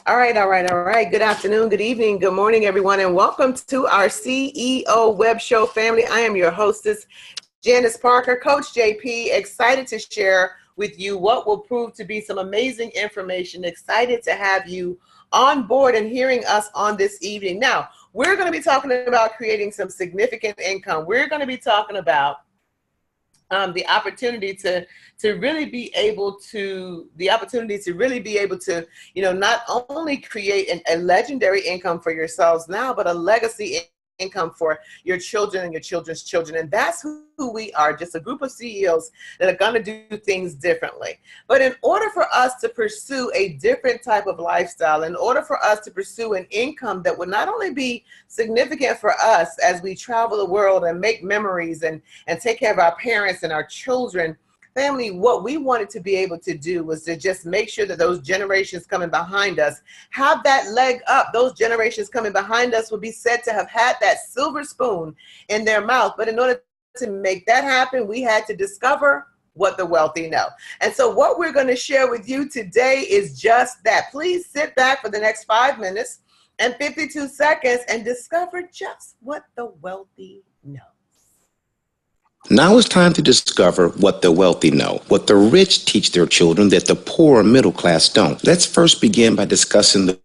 All right. Good afternoon, good evening, good morning, everyone, and welcome to our CEO Web Show family. I am your hostess, Janice Parker, Coach JP, excited to share with you what will prove to be some amazing information. Excited to have you on board and hearing us on this evening. Now, we're going to be talking about creating some significant income. We're going to be talking about the opportunity to really be able to, not only create a legendary income for yourselves now, but a legacy income for your children and your children's children. And that's who we are, just a group of CEOs that are going to do things differently. But in order for us to pursue a different type of lifestyle, in order for us to pursue an income that would not only be significant for us as we travel the world and make memories and take care of our parents and our children, family, what we wanted to be able to do was to just make sure that those generations coming behind us have that leg up. Those generations coming behind us will be said to have had that silver spoon in their mouth. But in order to make that happen, we had to discover what the wealthy know. And so what we're going to share with you today is just that. Please sit back for the next 5 minutes and 52 seconds and discover just what the wealthy know. Now it's time to discover what the wealthy know, what the rich teach their children that the poor and middle class don't. Let's first begin by discussing the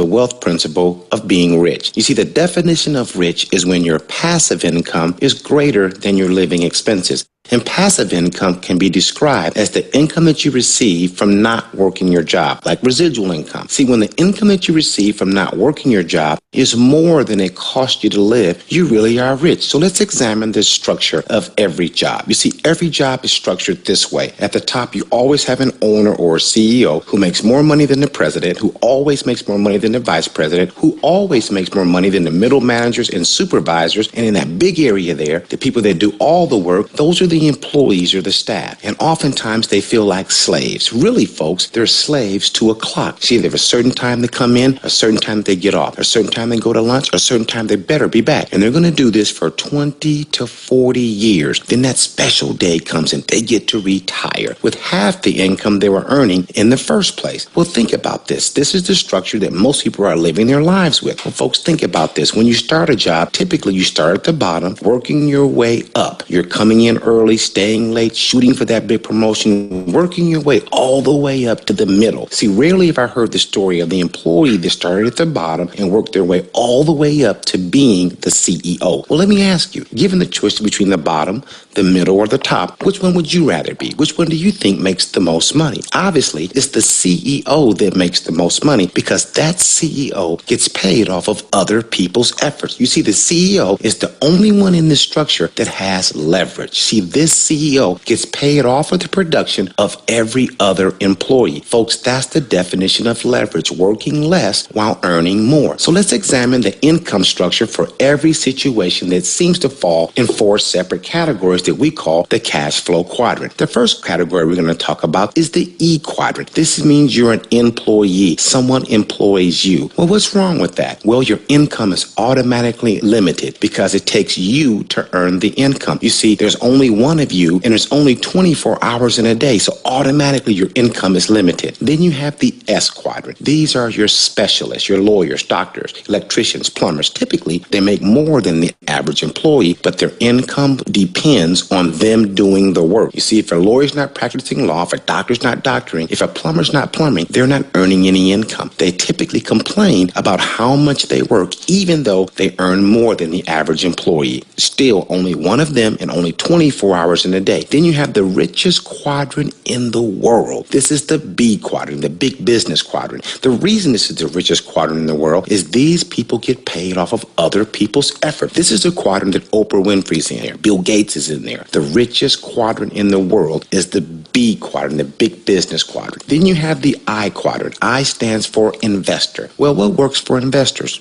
wealth principle of being rich. You see, the definition of rich is when your passive income is greater than your living expenses. And passive income can be described as the income that you receive from not working your job, like residual income. See, when the income that you receive from not working your job is more than it costs you to live, you really are rich. So let's examine the structure of every job. You see, every job is structured this way. At the top, you always have an owner or a CEO who makes more money than the president, who always makes more money than the vice president, who always makes more money than the middle managers and supervisors. And in that big area there, the people that do all the work, those are the employees or the staff. And oftentimes they feel like slaves. Really, folks, they're slaves to a clock. See, they have a certain time they come in, a certain time they get off, a certain time they go to lunch, a certain time they better be back. And they're going to do this for 20 to 40 years. Then that special day comes and they get to retire with half the income they were earning in the first place. Well, think about this. This is the structure that most people are living their lives with. Well, folks, think about this. When you start a job, typically you start at the bottom, working your way up. You're coming in early, staying late, shooting for that big promotion, working your way all the way up to the middle. See, rarely have I heard the story of the employee that started at the bottom and worked their way all the way up to being the CEO. Well, let me ask you, given the choice between the bottom, the middle, or the top, which one would you rather be? Which one do you think makes the most money? Obviously, it's the CEO that makes the most money because that CEO gets paid off of other people's efforts. You see, the CEO is the only one in this structure that has leverage. See, this CEO gets paid off of the production of every other employee. Folks, that's the definition of leverage, working less while earning more. So let's examine the income structure for every situation that seems to fall in 4 separate categories that we call the cash flow quadrant. The first category we're going to talk about is the E quadrant. This means you're an employee. Someone employs you. Well, what's wrong with that? Well, your income is automatically limited because it takes you to earn the income. You see, there's only one of you and there's only 24 hours in a day, so automatically your income is limited. Then you have the S quadrant. These are your specialists, your lawyers, doctors, electricians, plumbers. Typically, they make more than the average employee, but their income depends on them doing the work. You see, if a lawyer's not practicing law, if a doctor's not doctoring, if a plumber's not plumbing, they're not earning any income. They typically complain about how much they work, even though they earn more than the average employee. Still, only one of them and only 24 hours in a day. Then you have the richest quadrant in the world. This is the B quadrant, the big business quadrant. The reason this is the richest quadrant in the world is these people get paid off of other people's effort. This is the quadrant that Oprah Winfrey's in there. Bill Gates is in there. The richest quadrant in the world is the B quadrant, the big business quadrant. Then you have the I quadrant. I stands for investor. Well, what works for investors?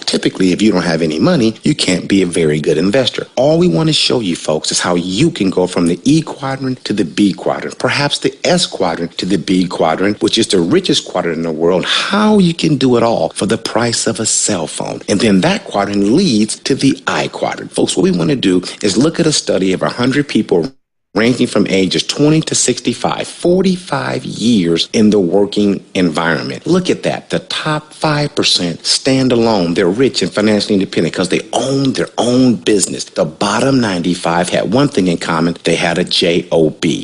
Typically, if you don't have any money, you can't be a very good investor. All we want to show you folks is how you can go from the E quadrant to the B quadrant, perhaps the S quadrant to the B quadrant, which is the richest quadrant in the world, how you can do it all for the price of a cell phone. And then that quadrant leads to the I quadrant. Folks, what we want to do is look at a study of 100 people ranging from ages 20 to 65, 45 years in the working environment. Look at that. The top 5% stand alone. They're rich and financially independent because they own their own business. The bottom 95 had one thing in common. They had a job.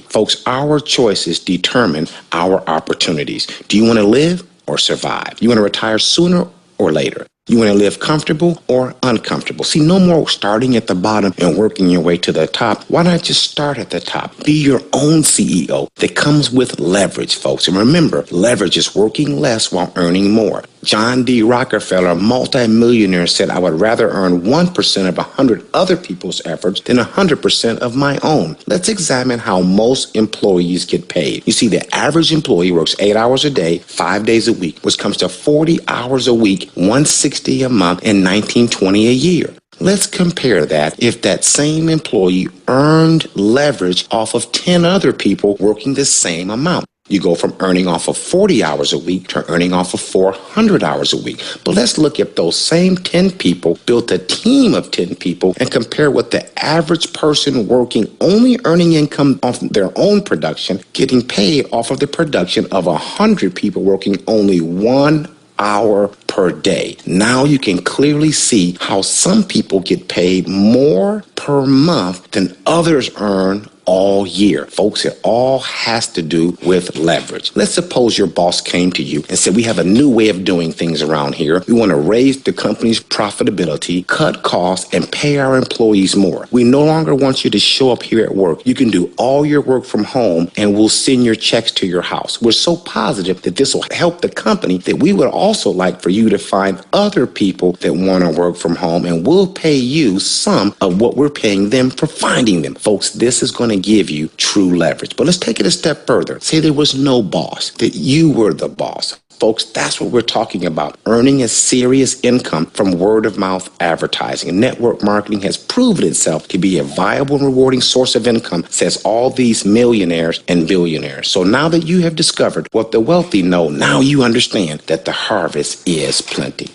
Folks, our choices determine our opportunities. Do you want to live or survive? You want to retire sooner or later? You want to live comfortable or uncomfortable? See, no more starting at the bottom and working your way to the top. Why not just start at the top? Be your own CEO. That comes with leverage, folks. And remember, leverage is working less while earning more. John D. Rockefeller, a multimillionaire, said, I would rather earn 1% of 100 other people's efforts than 100% of my own. Let's examine how most employees get paid. You see, the average employee works 8 hours a day, 5 days a week, which comes to 40 hours a week, 160 a month, and $19.20 a year. Let's compare that if that same employee earned leverage off of 10 other people working the same amount. You go from earning off of 40 hours a week to earning off of 400 hours a week. But let's look at those same 10 people, built a team of 10 people, and compare what the average person working only earning income off their own production, getting paid off of the production of 100 people working only 1 hour per day. Now you can clearly see how some people get paid more per month than others earn all year. Folks, it all has to do with leverage. Let's suppose your boss came to you and said, we have a new way of doing things around here. We want to raise the company's profitability, cut costs, and pay our employees more. We no longer want you to show up here at work. You can do all your work from home and we'll send your checks to your house. We're so positive that this will help the company that we would also like for you to find other people that want to work from home, and we'll pay you some of what we're paying them for finding them. Folks, this is going to give you true leverage. But let's take it a step further. Say there was no boss, that you were the boss. Folks, that's what we're talking about. Earning a serious income from word of mouth advertising. And network marketing has proven itself to be a viable and rewarding source of income, says all these millionaires and billionaires. So now that you have discovered what the wealthy know, now you understand that the harvest is plenty.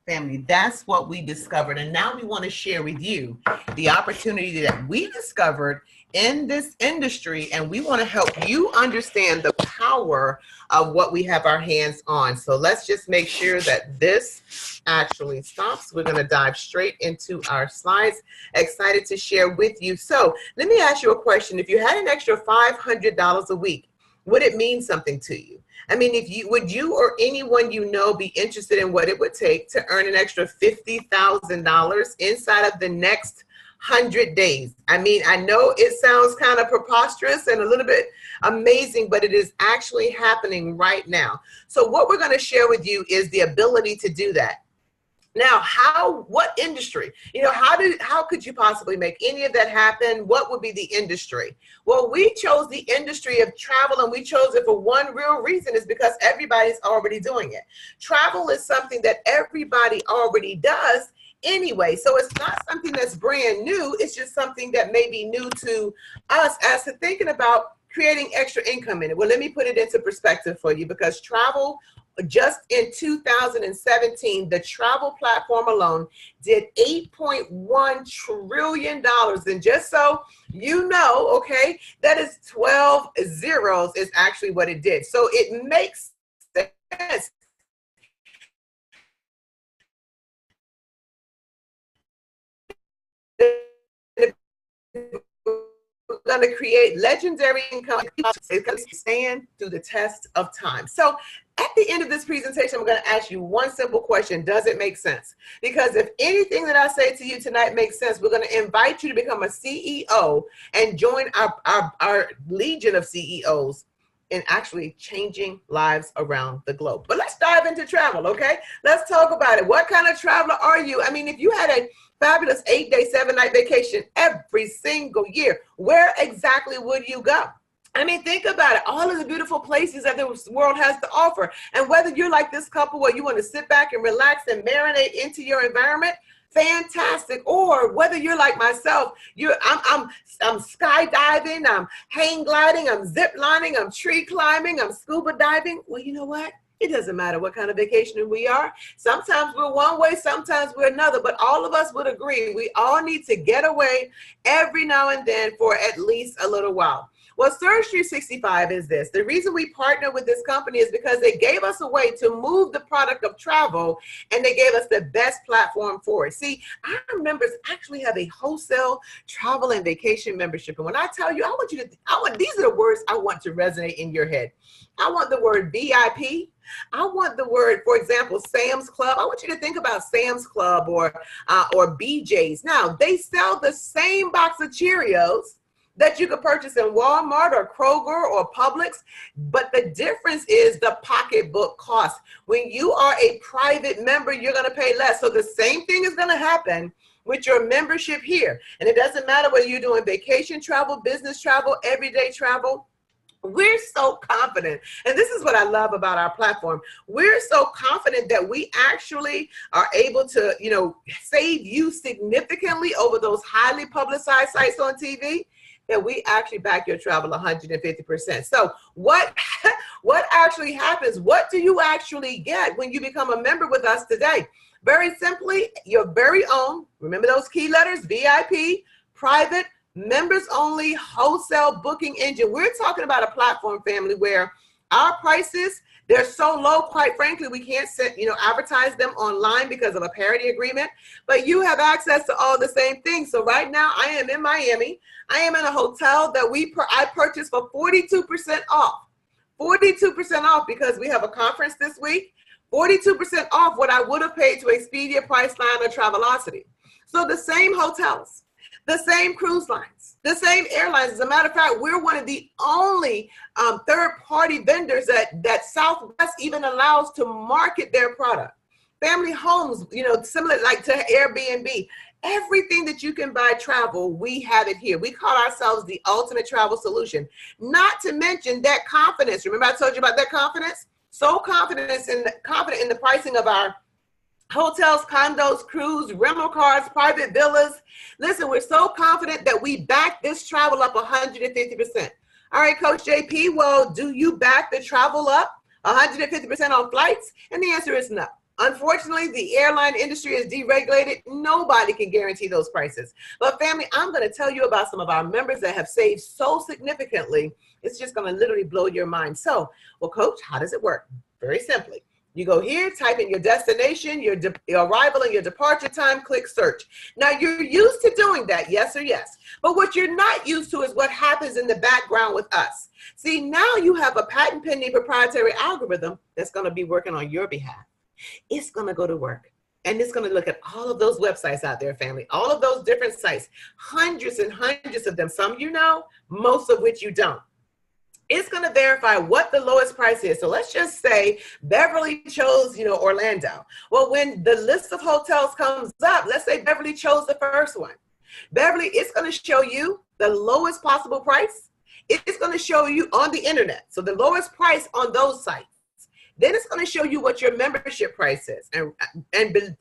Family, that's what we discovered. And now we want to share with you the opportunity that we discovered in this industry, and we want to help you understand the power of what we have our hands on. So let's just make sure that this actually stops. We're going to dive straight into our slides. Excited to share with you. So let me ask you a question. If you had an extra $500 a week, would it mean something to you? I mean, would you or anyone you know be interested in what it would take to earn an extra $50,000 inside of the next 100 days? I mean, I know it sounds kind of preposterous and a little bit amazing, but it is actually happening right now. So what we're going to share with you is the ability to do that. Now, what industry, how could you possibly make any of that happen? What would be the industry? Well, we chose the industry of travel, and we chose it for one real reason, is because everybody's already doing it. Travel is something that everybody already does anyway. So it's not something that's brand new. It's just something that may be new to us as to thinking about creating extra income in it. Well, let me put it into perspective for you, because travel, just in 2017, the travel platform alone did $8.1 trillion. And just so you know, okay, that is 12 zeros is actually what it did. So it makes sense. We're going to create legendary income. It's going to stand through the test of time. So at the end of this presentation, I'm going to ask you one simple question. Does it make sense? Because if anything that I say to you tonight makes sense, we're going to invite you to become a CEO and join our legion of CEOs in actually changing lives around the globe. But let's dive into travel, okay? Let's talk about it. What kind of traveler are you? I mean, if you had a fabulous 8-day, 7-night vacation every single year, where exactly would you go? I mean, think about it. All of the beautiful places that the world has to offer. And whether you're like this couple where you want to sit back and relax and marinate into your environment, fantastic. Or whether you're like myself, I'm skydiving, I'm hang gliding, I'm zip lining, I'm tree climbing, I'm scuba diving. Well, you know what? It doesn't matter what kind of vacation we are. Sometimes we're one way, sometimes we're another, but all of us would agree we all need to get away every now and then for at least a little while. Well, Surge365 is this. The reason we partner with this company is because they gave us a way to move the product of travel, and they gave us the best platform for it. See, our members actually have a wholesale travel and vacation membership. And when I tell you, these are the words I want to resonate in your head. I want the word VIP. I want the word, for example, Sam's Club. I want you to think about Sam's Club or BJ's. Now, they sell the same box of Cheerios that you could purchase in Walmart or Kroger or Publix, but the difference is the pocketbook cost. When you are a private member, you're going to pay less. So the same thing is going to happen with your membership here. And it doesn't matter whether you're doing vacation travel, business travel, everyday travel. We're so confident, and this is what I love about our platform. We're so confident that we actually are able to, save you significantly over those highly publicized sites on TV, that we actually back your travel 150%. So what actually happens? What do you actually get when you become a member with us today? Very simply, your very own, remember those key letters, VIP, private, members only, wholesale booking engine. We're talking about a platform, family, where our prices, they're so low, quite frankly, we can't advertise them online because of a parity agreement, but you have access to all the same things. So right now I am in Miami. I am in a hotel that I purchased for 42% off. 42% off because we have a conference this week. 42% off what I would have paid to Expedia, Priceline, or Travelocity. So the same hotels, the same cruise lines, the same airlines. As a matter of fact, we're one of the only third-party vendors that Southwest even allows to market their product. Family homes, similar like to Airbnb. Everything that you can buy travel, we have it here. We call ourselves the ultimate travel solution. Not to mention that confidence. Remember I told you about that confidence? So confident in the pricing of our hotels, condos, cruise, rental cars, private villas. Listen, we're so confident that we back this travel up 150%. All right, Coach JP, well, do you back the travel up 150% on flights? And the answer is no. Unfortunately, the airline industry is deregulated. Nobody can guarantee those prices. But family, I'm going to tell you about some of our members that have saved so significantly. It's just going to literally blow your mind. So, well, Coach, how does it work? Very simply. You go here, type in your destination, your arrival and your departure time, click search. Now, you're used to doing that, yes or yes. But what you're not used to is what happens in the background with us. See, now you have a patent pending proprietary algorithm that's going to be working on your behalf. It's going to go to work. And it's going to look at all of those websites out there, family, all of those different sites, hundreds and hundreds of them. Some you know, most of which you don't. It's going to verify what the lowest price is. So let's just say Beverly chose, Orlando. Well, when the list of hotels comes up, let's say Beverly chose the first one. Beverly, it's going to show you the lowest possible price. It's going to show you on the internet. So the lowest price on those sites. Then it's going to show you what your membership price is. And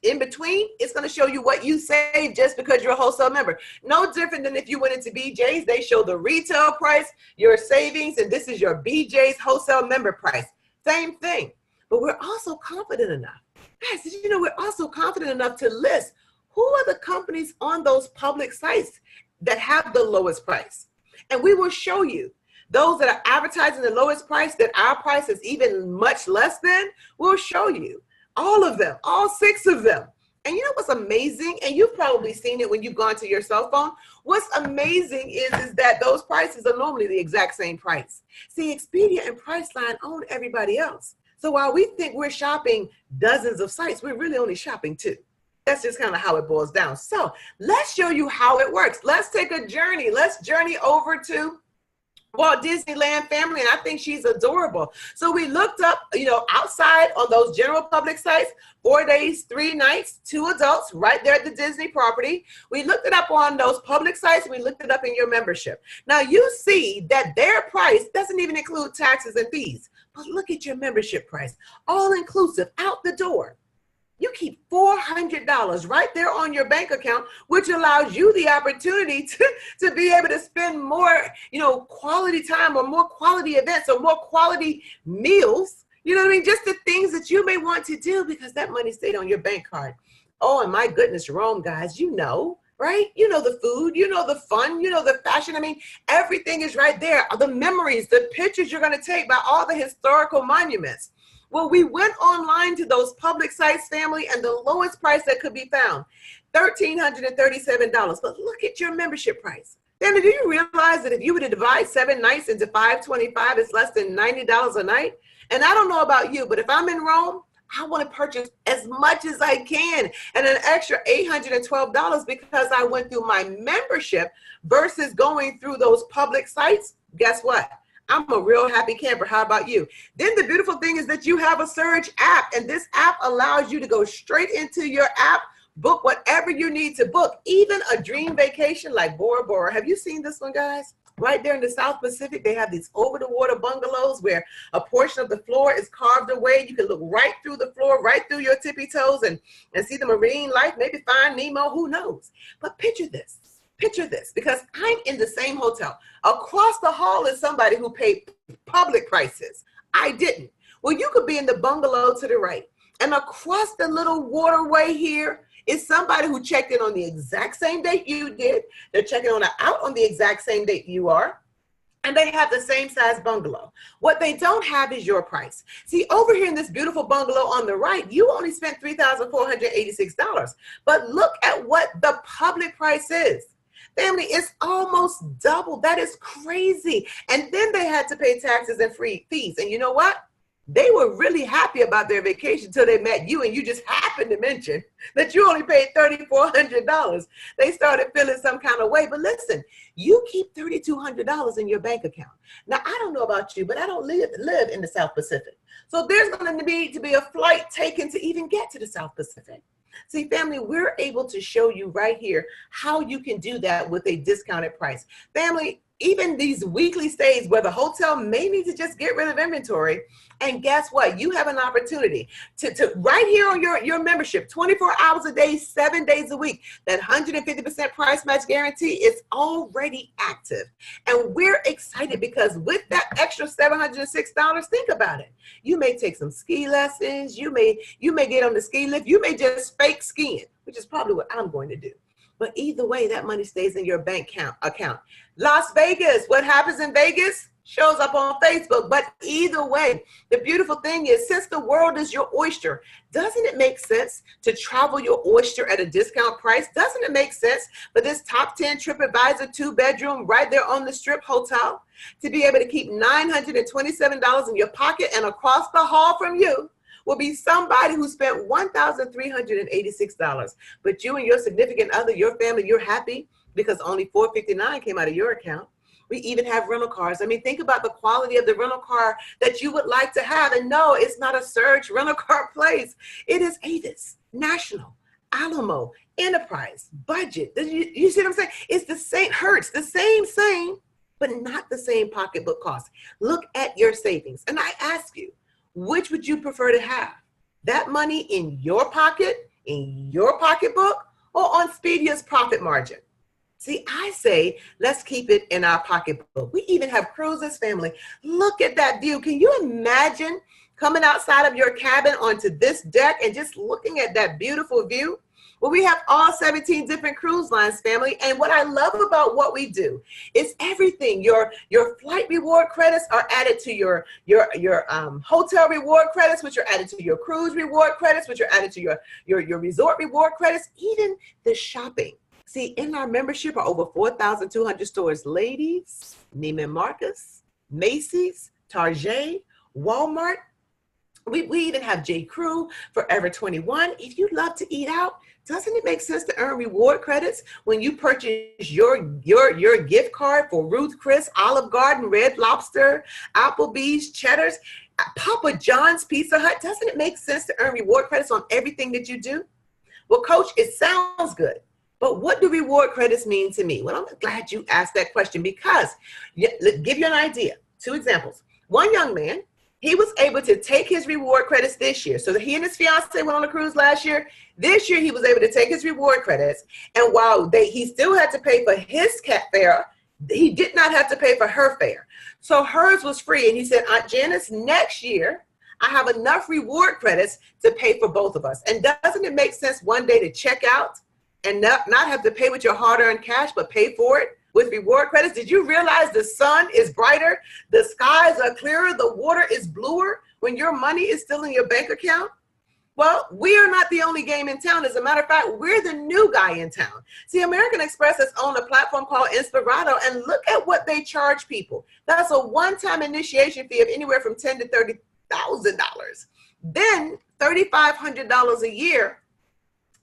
in between, it's going to show you what you save just because you're a wholesale member. No different than if you went into BJ's, they show the retail price, your savings, and this is your BJ's wholesale member price. Same thing. But we're also confident enough. Guys, did you know we're also confident enough to list who are the companies on those public sites that have the lowest price? And we will show you. Those that are advertising the lowest price, that our price is even much less than, we'll show you all of them, all 6 of them. And you know what's amazing? And you've probably seen it when you've gone to your cell phone. What's amazing is that those prices are normally the exact same price. See, Expedia and Priceline own everybody else. So while we think we're shopping dozens of sites, we're really only shopping 2. That's just kind of how it boils down. So let's show you how it works. Let's take a journey. Let's journey over to Walt Disneyland, family, and I think she's adorable. So we looked up, outside on those general public sites, 4 days, 3 nights, 2 adults, right there at the Disney property. We looked it up on those public sites. We looked it up in your membership. Now you see that their price doesn't even include taxes and fees. But look at your membership price, all inclusive, out the door. You keep $400 right there on your bank account, which allows you the opportunity to be able to spend more, quality time or more quality events or more quality meals, You know what I mean? Just the things that you may want to do because that money stayed on your bank card. Oh, and my goodness, Rome, guys, you know, right? You know the food, you know the fun, you know the fashion. I mean, everything is right there. The memories, the pictures you're going to take by all the historical monuments. Well, we went online to those public sites, family, and the lowest price that could be found, $1,337. But look at your membership price. Then do you realize that if you were to divide 7 nights into $525, it's less than $90 a night? And I don't know about you, but if I'm in Rome, I want to purchase as much as I can and an extra $812 because I went through my membership versus going through those public sites. Guess what? I'm a real happy camper. How about you? Then the beautiful thing is that you have a Surge app, and this app allows you to go straight into your app, book whatever you need to book, even a dream vacation like Bora Bora. Have you seen this one, guys? Right there in the South Pacific, they have these over-the-water bungalows where a portion of the floor is carved away. You can look right through the floor, right through your tippy toes and see the marine life, maybe find Nemo, who knows? But picture this, because I'm in the same hotel. Across the hall is somebody who paid public prices. I didn't. Well, you could be in the bungalow to the right, and across the little waterway here is somebody who checked in on the exact same date you did. They're checking out on the exact same date you are. And they have the same size bungalow. What they don't have is your price. See, over here in this beautiful bungalow on the right, you only spent $3,486. But look at what the public price is. Family, it's almost double. That is crazy. And then they had to pay taxes and free fees. And you know what? They were really happy about their vacation until they met you, and you just happened to mention that you only paid $3,400. They started feeling some kind of way. But listen, you keep $3,200 in your bank account. Now, I don't know about you, but I don't live in the South Pacific. So there's going to need to be a flight taken to even get to the South Pacific. See, family, we're able to show you right here how you can do that with a discounted price. Family, even these weekly stays where the hotel may need to just get rid of inventory. And guess what? You have an opportunity to right here on your membership, 24 hours a day, 7 days a week, that 150% price match guarantee is already active. And we're excited because with that extra $706, think about it. You may take some ski lessons. You may get on the ski lift. You may just fake skiing, which is probably what I'm going to do. But either way, that money stays in your bank account. Las Vegas, what happens in Vegas shows up on Facebook. But either way, the beautiful thing is, since the world is your oyster, doesn't it make sense to travel your oyster at a discount price? Doesn't it make sense for this top 10 TripAdvisor 2-bedroom right there on the Strip hotel to be able to keep $927 in your pocket, and across the hall from you will be somebody who spent $1,386. But you and your significant other, your family, you're happy because only $459 came out of your account. We even have rental cars. I mean, think about the quality of the rental car that you would like to have. And no, it's not a Surge rental car place. It is Avis, National, Alamo, Enterprise, Budget. You see what I'm saying? It's the same, Hertz, the same, but not the same pocketbook cost. Look at your savings. And I ask you, which would you prefer to have? That money in your pocket, in your pocketbook, or on Expedia's profit margin? See, I say, let's keep it in our pocketbook. We even have cruises, family. Look at that view. Can you imagine coming outside of your cabin onto this deck and just looking at that beautiful view? Well, we have all 17 different cruise lines, family. And what I love about what we do is everything. Your flight reward credits are added to your hotel reward credits, which are added to your cruise reward credits, which are added to your resort reward credits, even the shopping. See, in our membership are over 4,200 stores. Ladies, Neiman Marcus, Macy's, Target, Walmart. We even have J. Crew, Forever 21. If you love to eat out, doesn't it make sense to earn reward credits when you purchase your gift card for Ruth Chris, Olive Garden, Red Lobster, Applebee's, Cheddar's, Papa John's, Pizza Hut? Doesn't it make sense to earn reward credits on everything that you do? Well, Coach, it sounds good. But what do reward credits mean to me? Well, I'm glad you asked that question because, give you an idea. 2 examples. One young man, he was able to take his reward credits this year. So that he and his fiance went on a cruise last year. This year, he was able to take his reward credits. And while he still had to pay for his cat fare, he did not have to pay for her fare. So hers was free. And he said, Aunt Janice, next year, I have enough reward credits to pay for both of us. And doesn't it make sense one day to check out and not have to pay with your hard-earned cash, but pay for it with reward credits? Did you realize the sun is brighter, the skies are clearer, the water is bluer when your money is still in your bank account? Well, we are not the only game in town. As a matter of fact, we're the new guy in town. See, American Express has owned a platform called Inspirato, and look at what they charge people. That's a one-time initiation fee of anywhere from $10,000 to $30,000. Then $3,500 a year,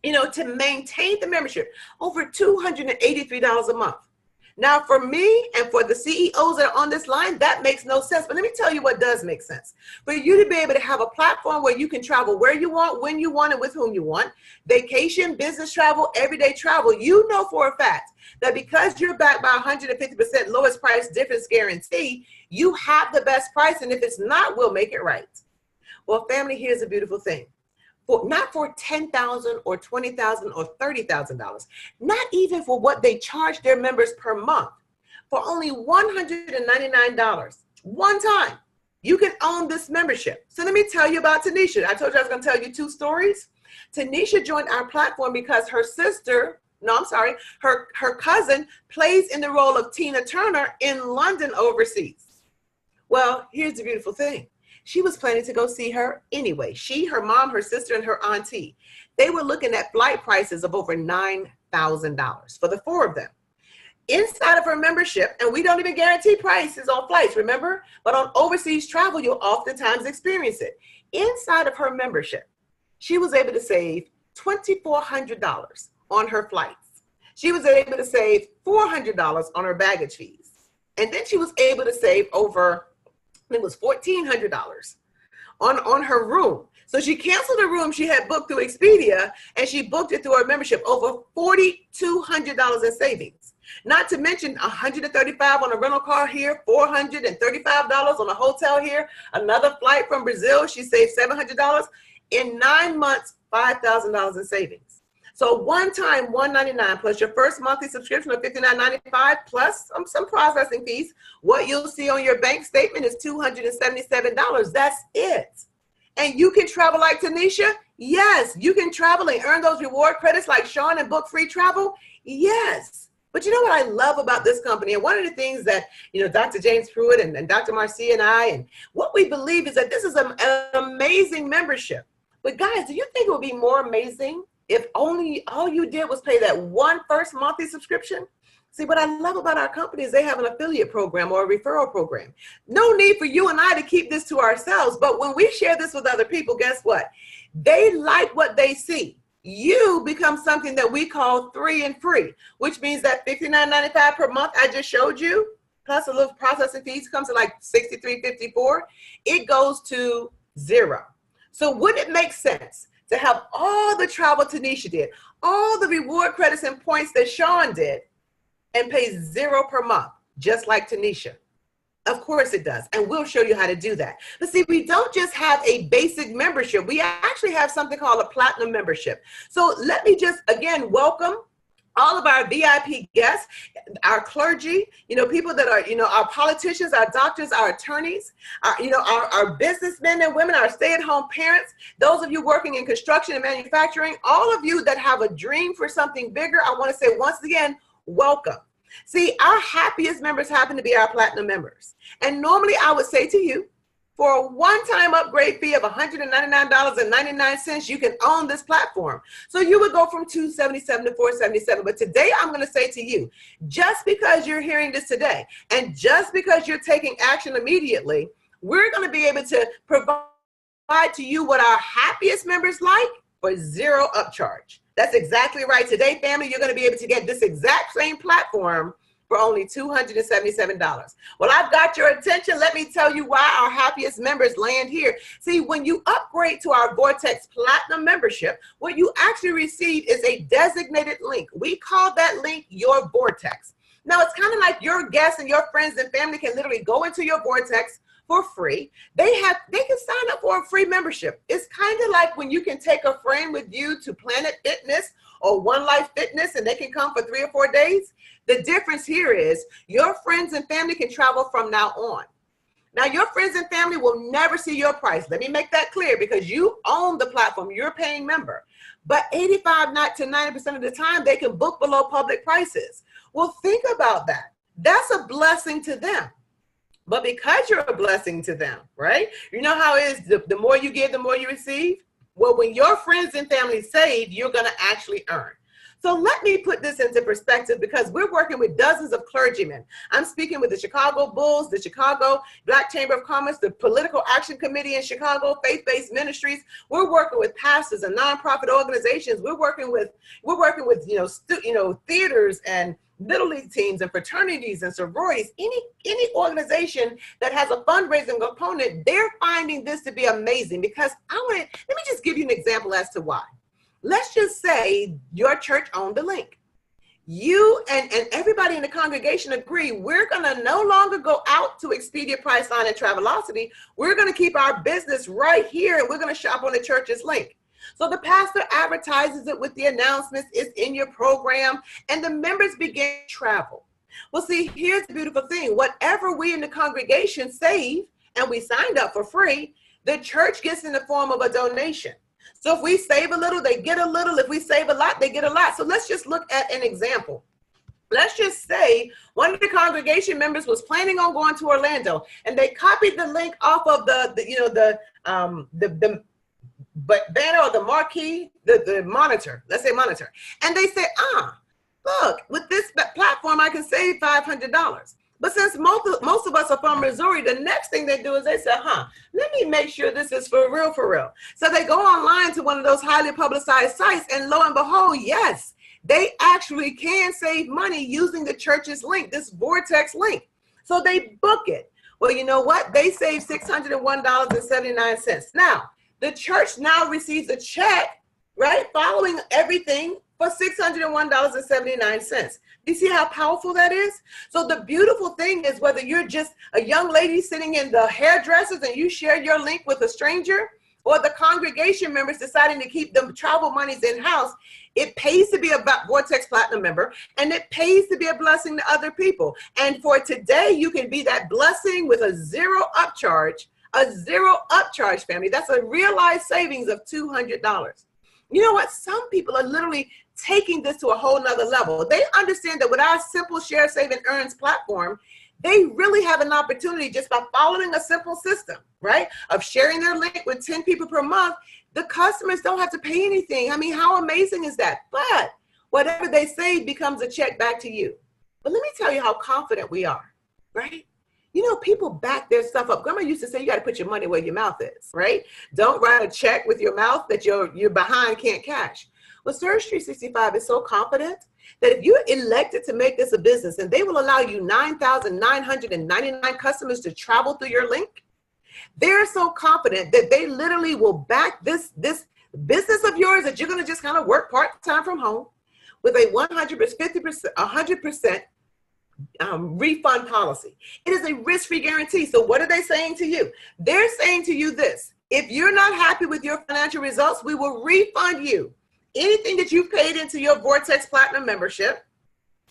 to maintain the membership, over $283 a month. Now, for me and for the CEOs that are on this line, that makes no sense. But let me tell you what does make sense. For you to be able to have a platform where you can travel where you want, when you want, and with whom you want, vacation, business travel, everyday travel, you know for a fact that because you're backed by 150% lowest price difference guarantee, you have the best price. And if it's not, we'll make it right. Well, family, here's a beautiful thing. Not for $10,000 or $20,000 or $30,000, not even for what they charge their members per month. For only $199, one time, you can own this membership. So let me tell you about Tanisha. I told you I was going to tell you two stories. Tanisha joined our platform because her cousin plays in the role of Tina Turner in London overseas. Well, here's the beautiful thing. She was planning to go see her anyway. She, her mom, her sister, and her auntie. They were looking at flight prices of over $9,000 for the four of them. Inside of her membership, and we don't even guarantee prices on flights, remember? But on overseas travel, you'll oftentimes experience it. Inside of her membership, she was able to save $2,400 on her flights. She was able to save $400 on her baggage fees. And then she was able to save over, it was $1,400 on her room. So she canceled a room she had booked through Expedia, and she booked it through her membership, over $4,200 in savings. Not to mention $135 on a rental car here, $435 on a hotel here, another flight from Brazil, she saved $700. In 9 months, $5,000 in savings. So one time, $199 plus your first monthly subscription of $59.95 plus some processing fees. What you'll see on your bank statement is $277. That's it. And you can travel like Tanisha? Yes. You can travel and earn those reward credits like Sean and book free travel? Yes. But you know what I love about this company? And one of the things that, Dr. James Pruitt and Dr. Marcia and I, and what we believe is that this is an amazing membership. But guys, do you think it would be more amazing if only all you did was pay that one first monthly subscription? See, what I love about our company is they have an affiliate program or a referral program. No need for you and I to keep this to ourselves. But when we share this with other people, guess what? They like what they see. You become something that we call 3 and free, which means that $59.95 per month I just showed you, plus a little processing fees comes to like $63.54. It goes to $0. So would it make sense to have all the travel Tanisha did, all the reward credits and points that Sean did, and pay $0 per month, just like Tanisha? Of course it does, and we'll show you how to do that. But see, we don't just have a basic membership. We actually have something called a platinum membership. So let me just, again, welcome all of our VIP guests, our clergy, people that are, our politicians, our doctors, our attorneys, our businessmen and women, our stay-at-home parents, those of you working in construction and manufacturing, all of you that have a dream for something bigger, I want to say once again, welcome. See, our happiest members happen to be our platinum members. And normally I would say to you, for a one-time upgrade fee of $199.99, you can own this platform. So you would go from $277 to $477. But today I'm going to say to you, just because you're hearing this today, and just because you're taking action immediately, we're going to be able to provide to you what our happiest members like for $0 upcharge. That's exactly right. Today, family, you're going to be able to get this exact same platform for only $277. Well, I've got your attention. Let me tell you why our happiest members land here. See, when you upgrade to our Vortex Platinum membership, what you actually receive is a designated link. We call that link your Vortex. Now, it's kind of like your guests and your friends and family can literally go into your Vortex for free. They can sign up for a free membership. It's kind of like when you can take a friend with you to Planet Fitness or One Life Fitness and they can come for 3 or 4 days. The difference here is your friends and family can travel from now on. Now, your friends and family will never see your price. Let me make that clear, because you own the platform. You're a paying member. But 85 not to 90% of the time, they can book below public prices. Well, think about that. That's a blessing to them. But because you're a blessing to them, right? You know how it is, the more you give, the more you receive? Well, when your friends and family save, you're going to actually earn. So let me put this into perspective, because we're working with dozens of clergymen. I'm speaking with the Chicago Bulls, the Chicago Black Chamber of Commerce, the Political Action Committee in Chicago, faith-based ministries. We're working with pastors and nonprofit organizations. We're working with theaters and Little League teams and fraternities and sororities. Any organization that has a fundraising component, they're finding this to be amazing, because let me just give you an example as to why. Let's just say your church owned the link. You and everybody in the congregation agree, we're going to no longer go out to Expedia, Priceline, and Travelocity. We're going to keep our business right here, and we're going to shop on the church's link. So the pastor advertises it with the announcements, it's in your program, and the members begin to travel. Well, see, here's the beautiful thing. Whatever we in the congregation save, and we signed up for free, the church gets in the form of a donation. So if we save a little, they get a little. If we save a lot, they get a lot. So let's just look at an example. Let's just say one of the congregation members was planning on going to Orlando, and they copied the link off of the banner or the marquee, the monitor. Let's say monitor, and they say, look, with this platform, I can save $500. But since most of us are from Missouri, the next thing they do is they say, let me make sure this is for real, for real. So they go online to one of those highly publicized sites, and lo and behold, yes, they actually can save money using the church's link, this Vortex link. So they book it. Well, you know what? They save $601.79. Now, the church now receives a check, right, following everything, for $601.79. You see how powerful that is? So the beautiful thing is, whether you're just a young lady sitting in the hairdressers and you share your link with a stranger, or the congregation members deciding to keep the travel monies in-house, it pays to be a Vortex Platinum member, and it pays to be a blessing to other people. And for today, you can be that blessing with a zero upcharge, family. That's a realized savings of $200. You know what? Some people are literally taking this to a whole nother level. They understand that with our simple Share, Save, and Earns platform, they really have an opportunity, just by following a simple system, right, of sharing their link with 10 people per month. The customers don't have to pay anything. I mean, how amazing is that? But whatever they save becomes a check back to you. But let me tell you how confident we are, right? You know, people back their stuff up. Grandma used to say, you got to put your money where your mouth is, right? Don't write a check with your mouth that you're behind can't cash. Well, Surge365 is so confident that if you elected to make this a business, and they will allow you 9,999 customers to travel through your link, they're so confident that they literally will back this business of yours that you're going to just kind of work part-time from home with a 100% refund policy. It is a risk-free guarantee. So what are they saying to you? They're saying to you this: if you're not happy with your financial results, we will refund you anything that you've paid into your Vortex Platinum membership,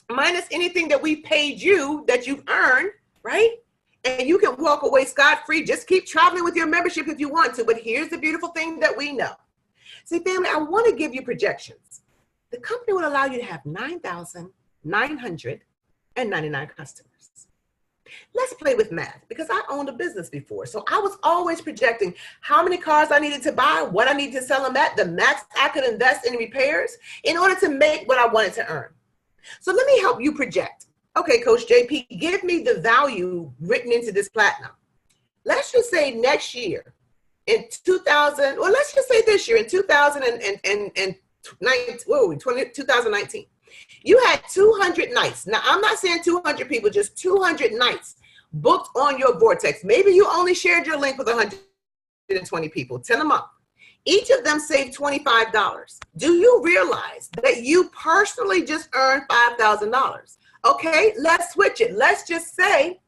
minus anything that we paid you that you've earned, right? And you can walk away scot-free. Just keep traveling with your membership if you want to. But here's the beautiful thing that we know. See, family, I want to give you projections. The company will allow you to have 9,999 customers. Let's play with math, because I owned a business before. So I was always projecting how many cars I needed to buy, what I needed to sell them at, the max I could invest in repairs in order to make what I wanted to earn. So let me help you project. Okay, Coach JP, give me the value written into this platinum. Let's just say next year in 2000, well, let's just say this year in 2019. You had 200 nights. Now, I'm not saying 200 people, just 200 nights booked on your Vortex. Maybe you only shared your link with 120 people, 10 a month. Each of them saved $25. Do you realize that you personally just earned $5,000? Okay, let's switch it. Let's just say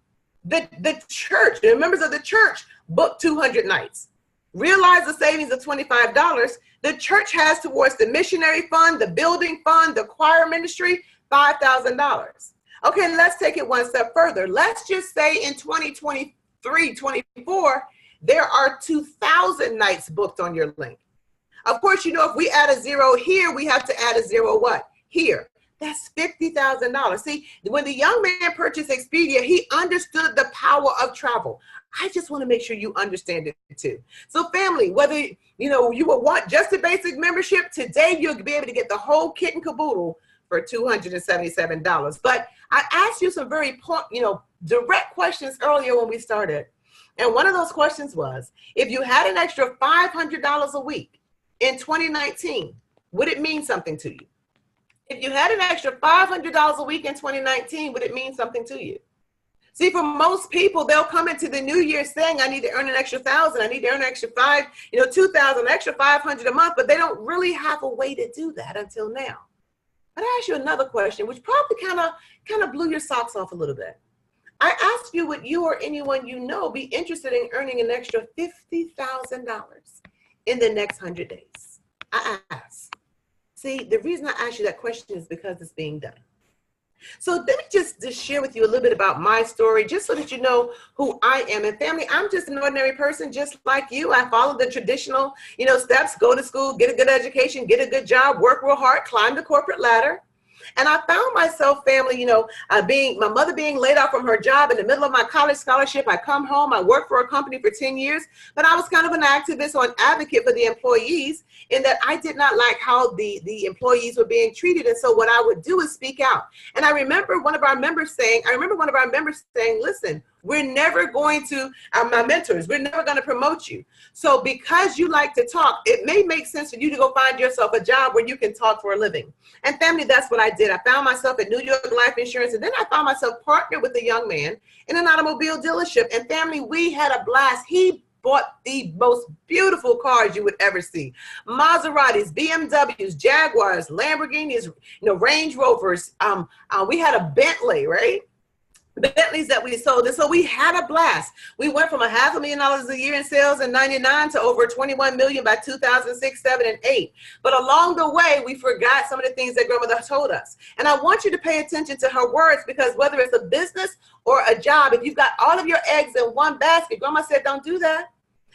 that the church, the members of the church, booked 200 nights. Realize the savings of $25. The church has towards the missionary fund, the building fund, the choir ministry, $5,000. Okay, let's take it one step further. Let's just say in 2020, 3/24, there are 2,000 nights booked on your link. Of course, you know, if we add a zero here, we have to add a zero what? Here. That's $50,000. See, when the young man purchased Expedia, he understood the power of travel. I just want to make sure you understand it too. So family, whether you know you will want just a basic membership, today you'll be able to get the whole kit and caboodle for $277. But I asked you some very direct questions earlier when we started. And one of those questions was, if you had an extra $500 a week in 2019, would it mean something to you? If you had an extra $500 a week in 2019, would it mean something to you? See, for most people, they'll come into the new year saying, I need to earn an extra 1,000. I need to earn an extra 2,000, an extra 500 a month, but they don't really have a way to do that until now. But I ask you another question, which probably kind of blew your socks off a little bit. I asked you, would you or anyone you know be interested in earning an extra $50,000 in the next 100 days? I asked. See, the reason I asked you that question is because it's being done. So let me just share with you a little bit about my story, just so that you know who I am. And family, I'm just an ordinary person just like you. I follow the traditional, steps, go to school, get a good education, get a good job, work real hard, climb the corporate ladder. And I found myself, family, my mother being laid off from her job in the middle of my college scholarship. I come home, I worked for a company for 10 years, but I was kind of an activist or an advocate for the employees, in that I did not like how the employees were being treated. And so what I would do is speak out. And I remember one of our members saying, listen, we're never going to, my mentors, we're never going to promote you. So because you like to talk, it may make sense for you to go find yourself a job where you can talk for a living. And family, that's what I did. I found myself at New York Life Insurance, and then I found myself partnered with a young man in an automobile dealership. And family, we had a blast. He bought the most beautiful cars you would ever see. Maseratis, BMWs, Jaguars, Lamborghinis, Range Rovers. We had a Bentley, right? Bentleys that we sold. And so we had a blast. We went from $500,000 a year in sales in 99 to over 21 million by 2006, 7, and 8. But along the way, we forgot some of the things that grandmother told us. And I want you to pay attention to her words, because whether it's a business or a job, if you've got all of your eggs in one basket, grandma said, don't do that.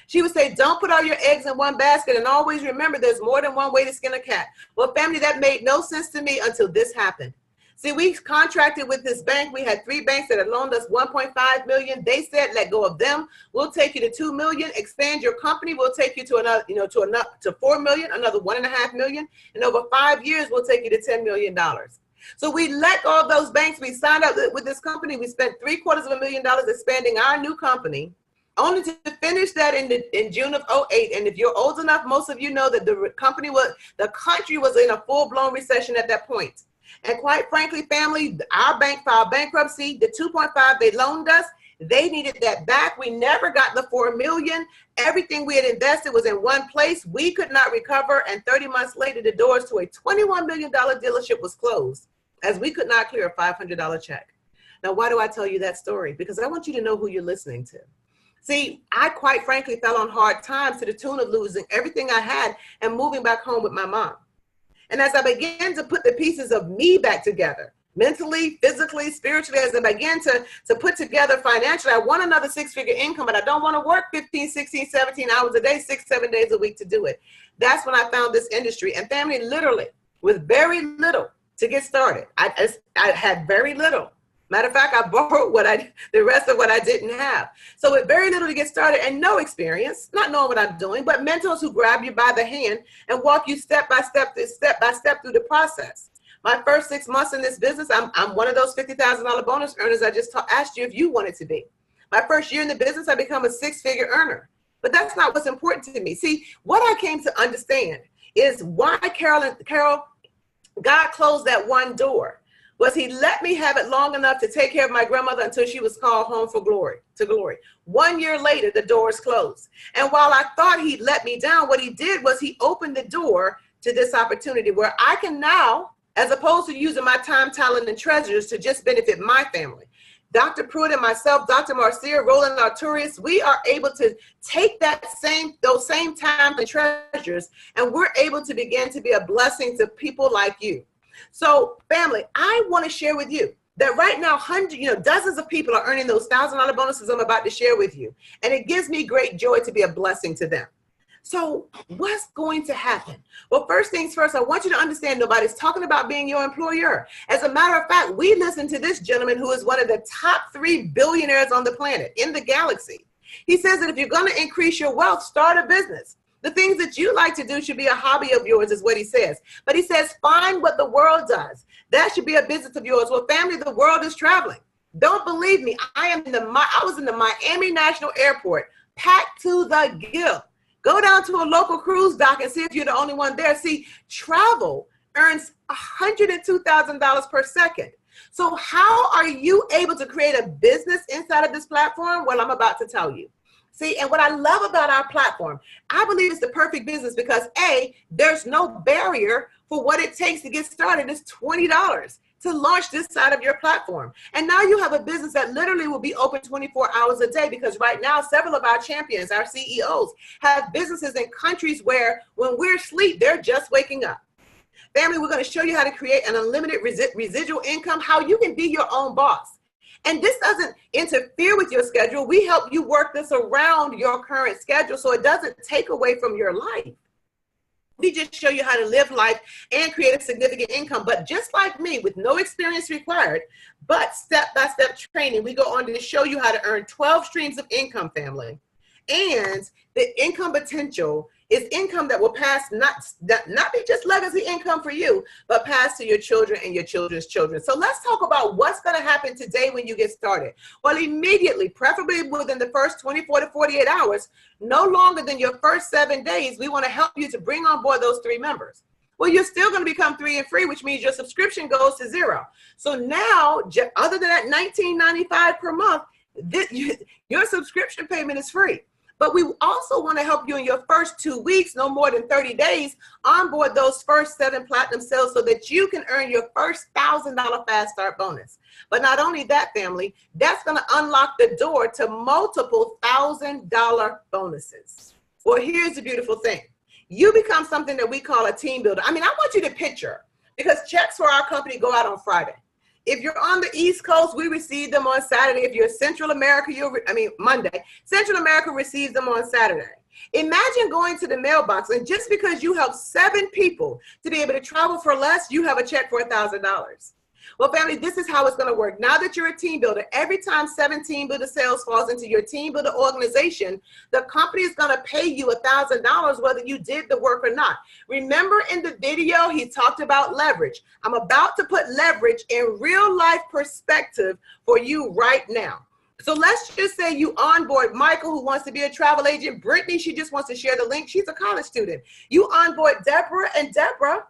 She would say, don't put all your eggs in one basket, and always remember there's more than one way to skin a cat. Well, family, that made no sense to me until this happened. See, we contracted with this bank. We had 3 banks that had loaned us $1.5 million. They said, let go of them. We'll take you to $2 million. Expand your company. We'll take you to another, to $4 million, another $1.5 million. And over 5 years, we'll take you to $10 million. So we let go of those banks. We signed up with this company. We spent $750,000 expanding our new company, only to finish that in June of 2008. And if you're old enough, most of you know that the country was in a full-blown recession at that point. And quite frankly, family, our bank filed bankruptcy. The 2.5 they loaned us, they needed that back. We never got the $4 million. Everything we had invested was in one place. We could not recover. And 30 months later, the doors to a $21 million dealership was closed, as we could not clear a $500 check. Now, why do I tell you that story? Because I want you to know who you're listening to. See, I quite frankly fell on hard times to the tune of losing everything I had and moving back home with my mom. And as I began to put the pieces of me back together, mentally, physically, spiritually, as I began to put together financially, I want another 6-figure income, but I don't want to work 15, 16, 17 hours a day, 6, 7 days a week to do it. That's when I found this industry. And family, literally, with very little to get started. I had very little. Matter of fact, I borrowed the rest of what I didn't have. So with very little to get started and no experience, not knowing what I'm doing, but mentors who grab you by the hand and walk you step by step through the process. My first 6 months in this business, I'm one of those $50,000 bonus earners I just asked you if you wanted to be. My first year in the business, I become a 6-figure earner. But that's not what's important to me. See, what I came to understand is why God closed that one door. Was he let me have it long enough to take care of my grandmother until she was called home to glory. 1 year later, the doors closed. And while I thought he'd let me down, what he did was he opened the door to this opportunity where I can now, as opposed to using my time, talent, and treasures to just benefit my family, Dr. Pruitt and myself, Dr. Marcia, Roland Arturius, we are able to take those same time and treasures, and we're able to begin to be a blessing to people like you. So family, I want to share with you, that right now, dozens of people are earning those $1,000 bonuses I'm about to share with you. And it gives me great joy to be a blessing to them. So what's going to happen? Well, first things first, I want you to understand nobody's talking about being your employer. As a matter of fact, we listened to this gentleman who is one of the top 3 billionaires on the planet, in the galaxy. He says that if you're going to increase your wealth, start a business. The things that you like to do should be a hobby of yours, is what he says. But he says, find what the world does. That should be a business of yours. Well, family, the world is traveling. Don't believe me. I was in the Miami National Airport, packed to the gill. Go down to a local cruise dock and see if you're the only one there. See, travel earns $102,000 per second. So how are you able to create a business inside of this platform? Well, I'm about to tell you. See, and what I love about our platform, I believe it's the perfect business because A, there's no barrier for what it takes to get started. It's $20 to launch this side of your platform. And now you have a business that literally will be open 24 hours a day, because right now, several of our champions, our CEOs, have businesses in countries where when we're asleep, they're just waking up. Family, we're going to show you how to create an unlimited residual income, how you can be your own boss. And this doesn't interfere with your schedule. We help you work this around your current schedule so it doesn't take away from your life. We just show you how to live life and create a significant income. But just like me, with no experience required, but step-by-step training, we go on to show you how to earn 12 streams of income, family. And the income potential is income that will pass, not be just legacy income for you, but pass to your children and your children's children. So let's talk about what's going to happen today when you get started. Well, immediately, preferably within the first 24 to 48 hours, no longer than your first 7 days, we want to help you to bring on board those 3 members. Well, you're still going to become 3 and free, which means your subscription goes to 0. So now, other than that $19.95 per month, your subscription payment is free. But we also want to help you in your first 2 weeks, no more than 30 days, onboard those first 7 platinum sales so that you can earn your first $1,000 fast start bonus. But not only that, family, that's going to unlock the door to multiple $1,000 bonuses. Well, here's the beautiful thing. You become something that we call a team builder. I mean, I want you to picture, because checks for our company go out on Friday. If you're on the East Coast, we receive them on Saturday. If you're Central America, Monday. Central America receives them on Saturday. Imagine going to the mailbox, and just because you help 7 people to be able to travel for less, you have a check for $1,000. Well, family, this is how it's going to work. Now that you're a team builder, every time 7 team builder sales falls into your team builder organization, the company is going to pay you $1,000 whether you did the work or not. Remember in the video, he talked about leverage. I'm about to put leverage in real life perspective for you right now. So let's just say you onboard Michael, who wants to be a travel agent. Brittany, she just wants to share the link. She's a college student. You onboard Deborah, and Deborah,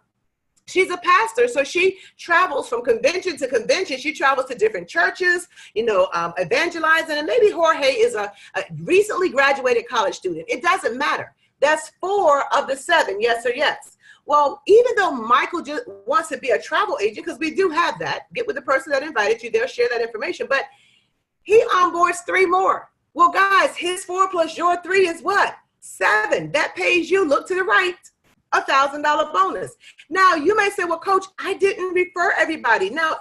she's a pastor, so she travels from convention to convention. She travels to different churches, evangelizing. And maybe Jorge is a recently graduated college student. It doesn't matter. That's 4 of the 7, yes or yes. Well, even though Michael just wants to be a travel agent, because we do have that, get with the person that invited you, they'll share that information, but he onboards 3 more. Well, guys, his 4 plus your 3 is what? 7. That pays you, look to the right, $1,000 bonus. Now you may say, well, coach, I didn't refer everybody. Now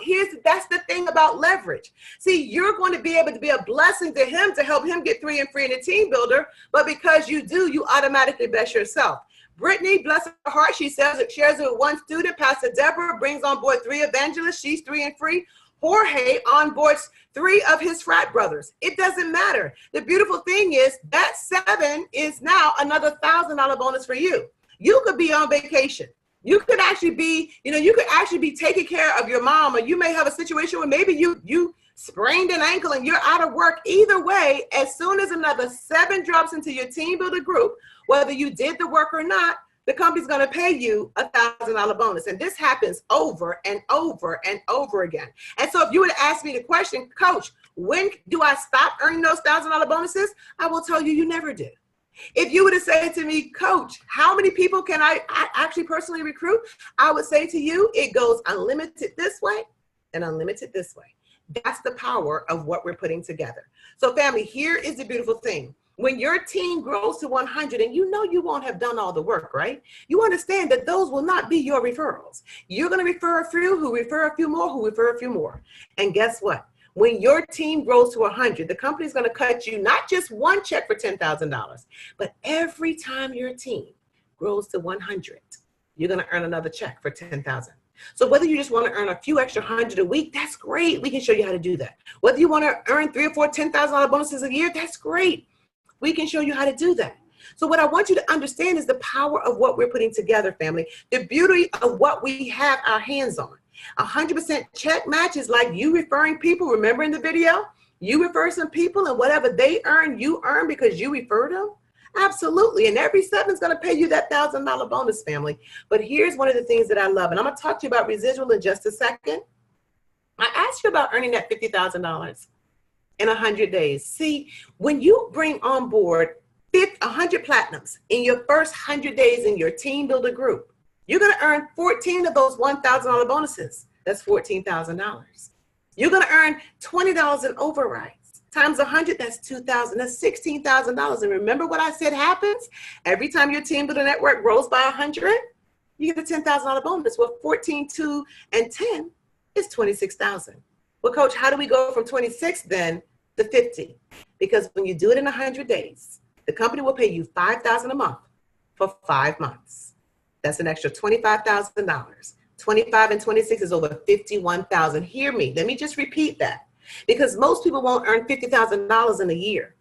that's the thing about leverage. See, you're going to be able to be a blessing to him to help him get 3 and free in a team builder. But because you do, you automatically bless yourself. Brittany, bless her heart, she says it, shares it with 1 student. Pastor Deborah brings on board 3 evangelists. She's 3 and free. Jorge onboards 3 of his frat brothers. It doesn't matter. The beautiful thing is that 7 is now another $1,000 bonus for you. You could be on vacation. You could actually be, taking care of your mom, or you may have a situation where maybe you sprained an ankle and you're out of work. Either way, as soon as another 7 drops into your team builder group, whether you did the work or not, the company's going to pay you $1,000 bonus. And this happens over and over and over again. And so if you would ask me the question, coach, when do I stop earning those $1,000 bonuses? I will tell you, you never do. If you were to say to me, coach, how many people can I actually personally recruit? I would say to you, it goes unlimited this way and unlimited this way. That's the power of what we're putting together. So family, here is the beautiful thing. When your team grows to 100, and you know you won't have done all the work, right? You understand that those will not be your referrals. You're going to refer a few, who refer a few more, who refer a few more. And guess what? When your team grows to 100, the company is going to cut you not just one check for $10,000, but every time your team grows to 100, you're going to earn another check for $10,000. So whether you just want to earn a few extra hundred a week, that's great. We can show you how to do that. Whether you want to earn 3 or 4 $10,000 bonuses a year, that's great. We can show you how to do that. So what I want you to understand is the power of what we're putting together, family. The beauty of what we have our hands on. 100% check match is like you referring people. Remember in the video, you refer some people and whatever they earn, you earn because you referred them. Absolutely. And every 7 is going to pay you that $1,000 bonus, family. But here's one of the things that I love. And I'm going to talk to you about residual in just a second. I asked you about earning that $50,000 in 100 days. See, when you bring on board 100 platinums in your first 100 days in your team builder group, you're going to earn 14 of those $1,000 bonuses. That's $14,000. You're going to earn $20 in overrides. Times 100, that's $2,000. That's $16,000. And remember what I said happens? Every time your team builder network grows by 100, you get a $10,000 bonus. Well, 14, 2, and 10 is $26,000. Well, Coach, how do we go from 26 then to 50? Because when you do it in 100 days, the company will pay you $5,000 a month for 5 months. That's an extra $25,000. 25 and 26 is over $51,000. Hear me. Let me just repeat that, because most people won't earn $50,000 in a year.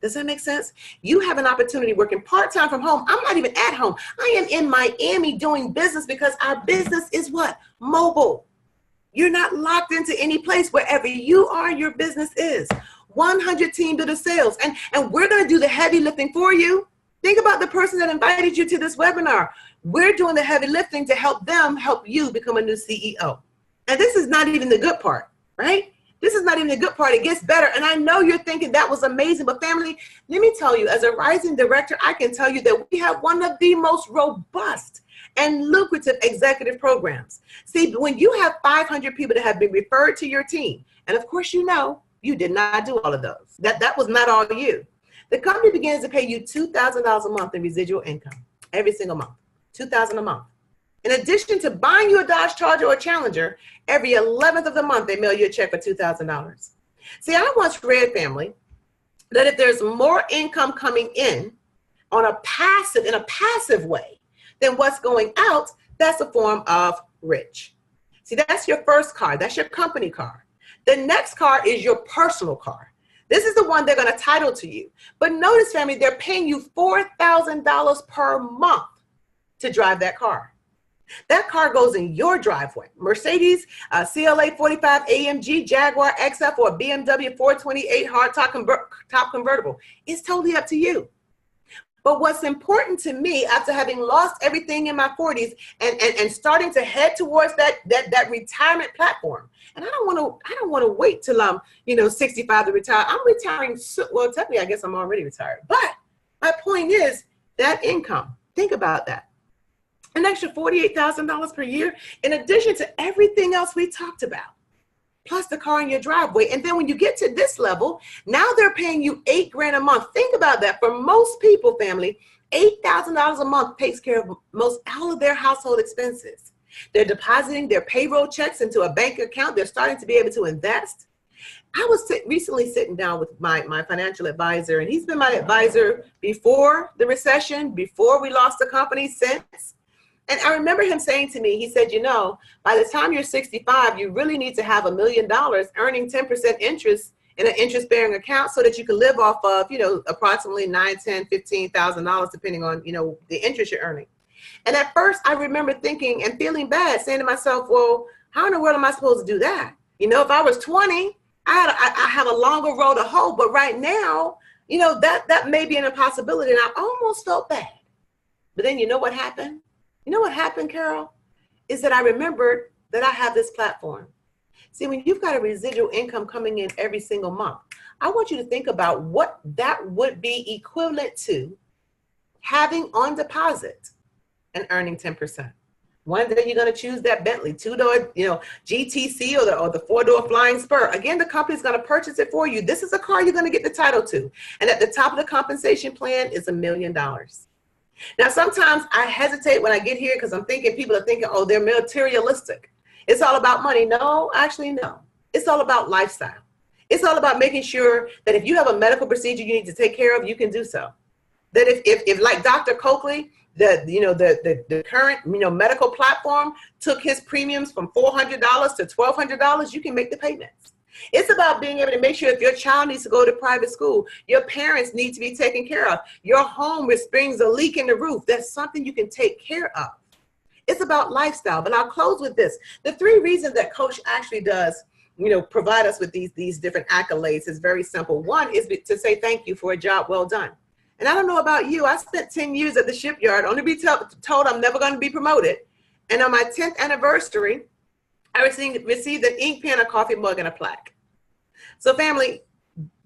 Does that make sense? You have an opportunity working part-time from home. I'm not even at home. I am in Miami doing business because our business is what? Mobile. You're not locked into any place. Wherever you are, your business is. 100 team builder sales. And we're going to do the heavy lifting for you. Think about the person that invited you to this webinar. We're doing the heavy lifting to help them help you become a new CEO. And this is not even the good part, right? This is not even the good part. It gets better. And I know you're thinking that was amazing. But family, let me tell you, as a rising director, I can tell you that we have one of the most robust and lucrative executive programs. See, when you have 500 people that have been referred to your team, and of course, you know, you did not do all of those. That was not all you. The company begins to pay you $2,000 a month in residual income every single month, $2,000 a month. In addition to buying you a Dodge Charger or a Challenger, every 11th of the month, they mail you a check for $2,000. See, I once read, family, that if there's more income coming in in a passive way than what's going out, that's a form of rich. See, that's your first car. That's your company car. The next car is your personal car. This is the one they're going to title to you. But notice, family, they're paying you $4,000 per month to drive that car. That car goes in your driveway. Mercedes, CLA 45 AMG, Jaguar XF, or BMW 428 hardtop convertible. It's totally up to you. But what's important to me, after having lost everything in my 40s and starting to head towards that retirement platform, and I don't want to wait till I'm 65 to retire. I'm retiring. Well, technically, I guess I'm already retired. But my point is that income. Think about that. An extra $48,000 per year, in addition to everything else we talked about, plus the car in your driveway. And then when you get to this level, now they're paying you $8,000 a month. Think about that. For most people, family, $8,000 a month takes care of all of their household expenses. They're depositing their payroll checks into a bank account. They're starting to be able to invest. I was recently sitting down with my financial advisor, and he's been my advisor before the recession, before we lost the company, since. And I remember him saying to me, he said, by the time you're 65, you really need to have $1 million earning 10% interest in an interest-bearing account so that you can live off of, approximately $9,000, $10,000, $15,000, depending on, the interest you're earning. And at first, I remember thinking and feeling bad, saying to myself, well, how in the world am I supposed to do that? If I was 20, I have a longer road to hoe. But right now, that may be an impossibility. And I almost felt bad. But then you know what happened? You know what happened, Carol? Is that I remembered that I have this platform. See, when you've got a residual income coming in every single month, I want you to think about what that would be equivalent to having on deposit and earning 10%. One day you're going to choose that Bentley, two-door, GTC or the four-door Flying Spur. Again, the company's going to purchase it for you. This is a car you're going to get the title to. And at the top of the compensation plan is $1 million. Now, sometimes I hesitate when I get here because I'm thinking people are thinking, oh, they're materialistic. It's all about money. No, actually, no. It's all about lifestyle. It's all about making sure that if you have a medical procedure you need to take care of, you can do so. That if like Dr. Coakley, the current medical platform took his premiums from $400 to $1,200, you can make the payments. It's about being able to make sure if your child needs to go to private school, your parents need to be taken care of, your home springs a leak in the roof, that's something you can take care of. It's about lifestyle. But I'll close with this. The 3 reasons that Coach actually does provide us with these different accolades is very simple. One is to say thank you for a job well done. And I don't know about you, I spent 10 years at the shipyard, only be told I'm never going to be promoted. And on my 10th anniversary, I received an ink pen, a coffee mug, and a plaque. So family,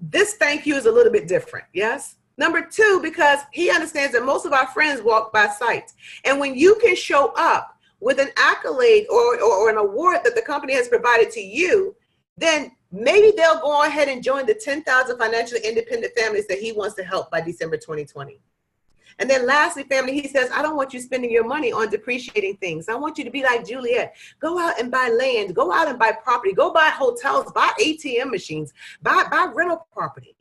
this thank you is a little bit different, yes? Number 2, because he understands that most of our friends walk by sight. And when you can show up with an accolade or an award that the company has provided to you, then maybe they'll go ahead and join the 10,000 financially independent families that he wants to help by December 2020. And then lastly, family, he says, I don't want you spending your money on depreciating things. I want you to be like Juliet. Go out and buy land, go out and buy property, go buy hotels, buy ATM machines, buy rental property.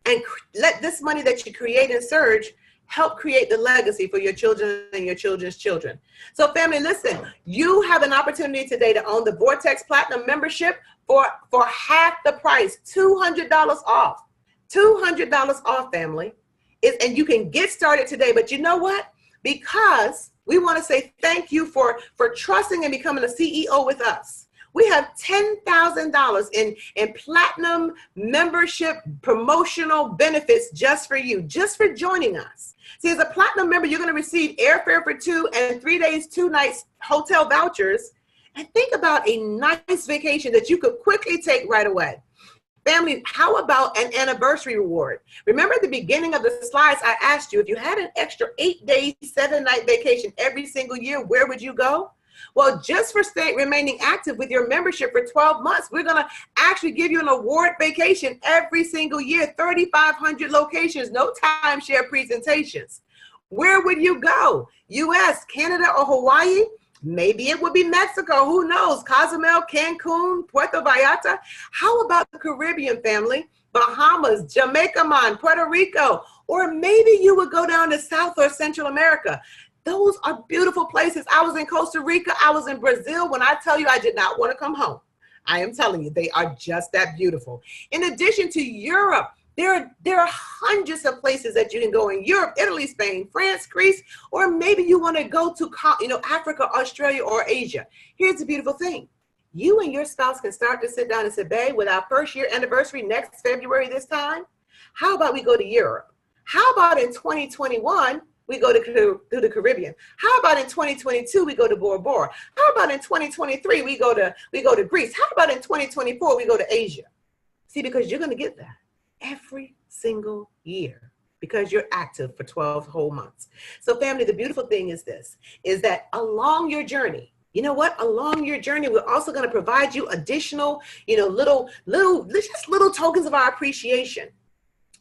And let this money that you create in Surge help create the legacy for your children and your children's children. So family, listen, you have an opportunity today to own the Vortex Platinum membership for half the price, $200 off. $200 off, family. And you can get started today. But you know what? Because we want to say thank you for trusting and becoming a CEO with us. We have $10,000 in platinum membership promotional benefits just for you, just for joining us. See, as a platinum member, you're going to receive airfare for 2 and 3 days, 2 nights hotel vouchers. And think about a nice vacation that you could quickly take right away. Family, how about an anniversary reward? Remember at the beginning of the slides, I asked you, if you had an extra 8-day, 7-night vacation every single year, where would you go? Well, just for remaining active with your membership for 12 months, we're going to actually give you an award vacation every single year, 3,500 locations, no timeshare presentations. Where would you go? US, Canada, or Hawaii? Maybe it would be Mexico. Who knows? Cozumel, Cancun, Puerto Vallarta. How about the Caribbean, family? Bahamas, Jamaica, Puerto Rico. Or maybe you would go down to South or Central America. Those are beautiful places. I was in Costa Rica. I was in Brazil. When I tell you I did not want to come home, I am telling you, they are just that beautiful. In addition to Europe, there are hundreds of places that you can go in Europe, Italy, Spain, France, Greece, or maybe you want to go to Africa, Australia, or Asia. Here's the beautiful thing. You and your spouse can start to sit down and say, babe, with our 1st year anniversary next February this time, how about we go to Europe? How about in 2021, we go to the Caribbean? How about in 2022, we go to Bora Bora? How about in 2023, we go to Greece? How about in 2024, we go to Asia? See, because you're going to get that every single year because you're active for 12 whole months. So family, the beautiful thing is this, is that along your journey, you know what? Along your journey, we're also going to provide you additional, little tokens of our appreciation.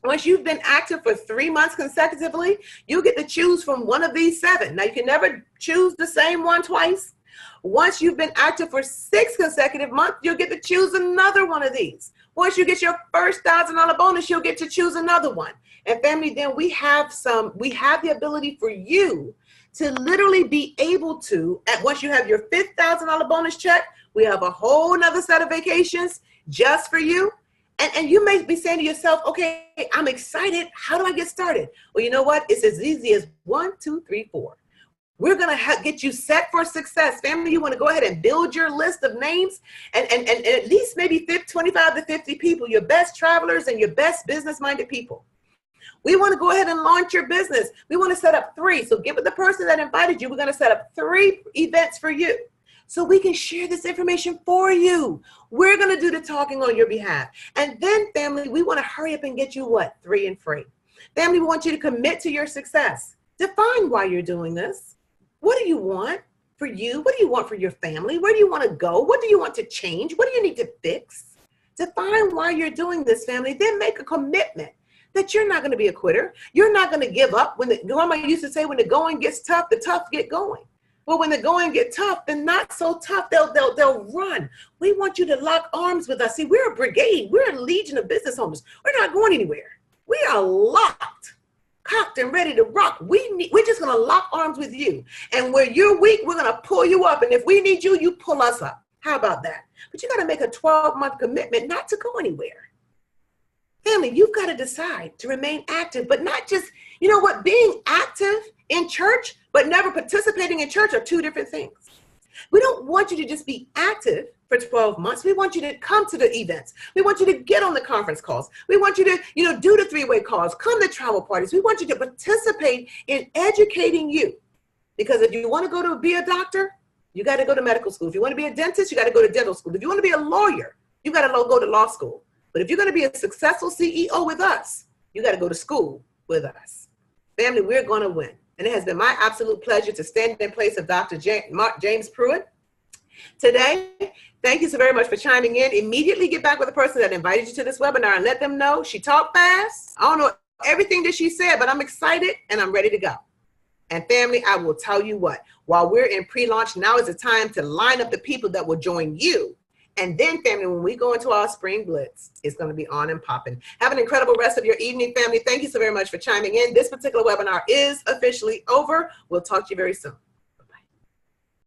Once you've been active for 3 months consecutively, you get to choose from one of these 7. Now, you can never choose the same one twice. Once you've been active for 6 consecutive months, you'll get to choose another one of these. Once you get your first $1,000 bonus, you'll get to choose another one. And family, then we have the ability for you to literally be able to, once you have your $5,000 bonus check, we have a whole nother set of vacations just for you. And you may be saying to yourself, okay, I'm excited. How do I get started? Well, you know what? It's as easy as 1, 2, 3, 4. We're going to get you set for success. Family, you want to go ahead and build your list of names and at least maybe 25 to 50 people, your best travelers and your best business-minded people. We want to go ahead and launch your business. We want to set up 3. So get with the person that invited you. We're going to set up 3 events for you so we can share this information for you. We're going to do the talking on your behalf. And then, family, we want to hurry up and get you what? 3 and free. Family, we want you to commit to your success. Define why you're doing this. What do you want? for you? What do you want for your family? Where do you want to go? What do you want to change? What do you need to fix? Define why you're doing this, family. Then make a commitment that you're not going to be a quitter. You're not going to give up. When the grandma used to say, when the going gets tough, the tough get going. Well, when the going get tough, the not so tough, they'll run. We want you to lock arms with us. See, we're a brigade. We're a legion of business owners. We're not going anywhere. We are locked, cocked, and ready to rock. We're just going to lock arms with you. And where you're weak, we're going to pull you up. And if we need you, you pull us up. How about that? But you got to make a 12-month commitment not to go anywhere. Family, you've got to decide to remain active, but not just, you know what, being active in church, but never participating in church are two different things. We don't want you to just be active for 12 months. We want you to come to the events. We want you to get on the conference calls. We want you to, do the three-way calls, come to travel parties. We want you to participate in educating you. Because if you want to go to be a doctor, you got to go to medical school. If you want to be a dentist, you got to go to dental school. If you want to be a lawyer, you got to go to law school. But if you're going to be a successful CEO with us, you got to go to school with us. Family, we're going to win. And it has been my absolute pleasure to stand in place of Dr. James Pruitt today. Thank you so very much for chiming in. Immediately get back with the person that invited you to this webinar and let them know she talked fast. I don't know everything that she said, but I'm excited and I'm ready to go. And family, I will tell you what, while we're in pre-launch, now is the time to line up the people that will join you. And then, family, when we go into our spring blitz, it's going to be on and popping. Have an incredible rest of your evening, family. Thank you so very much for chiming in. This particular webinar is officially over. We'll talk to you very soon.